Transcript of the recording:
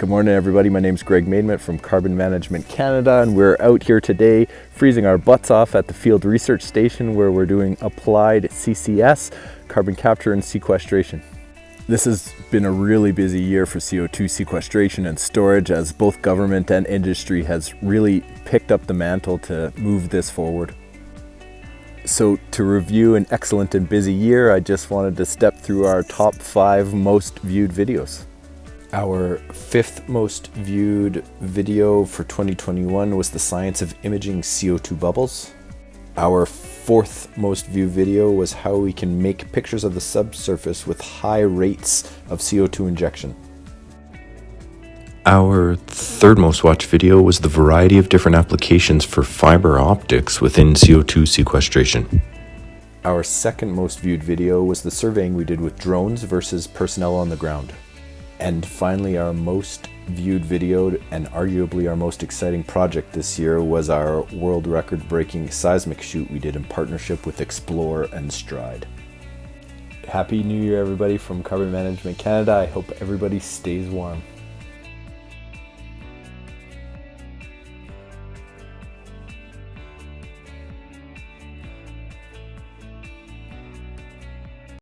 Good morning, everybody. My name's Greg Maidment from Carbon Management Canada, and we're out here today freezing our butts off at the Field Research Station where we're doing applied CCS, carbon capture and sequestration. This has been a really busy year for CO2 sequestration and storage, as both government and industry has really picked up the mantle to move this forward. So to review an excellent and busy year, I just wanted to step through our top 5 most viewed videos. Our 5th most viewed video for 2021 was the science of imaging CO2 bubbles. Our 4th most viewed video was how we can make pictures of the subsurface with high rates of CO2 injection. Our 3rd most watched video was the variety of different applications for fiber optics within CO2 sequestration. Our 2nd most viewed video was the surveying we did with drones versus personnel on the ground. And finally, our most viewed video and arguably our most exciting project this year was our world record-breaking seismic shoot we did in partnership with Explore and Stride. Happy New Year, everybody, from Carbon Management Canada. I hope everybody stays warm.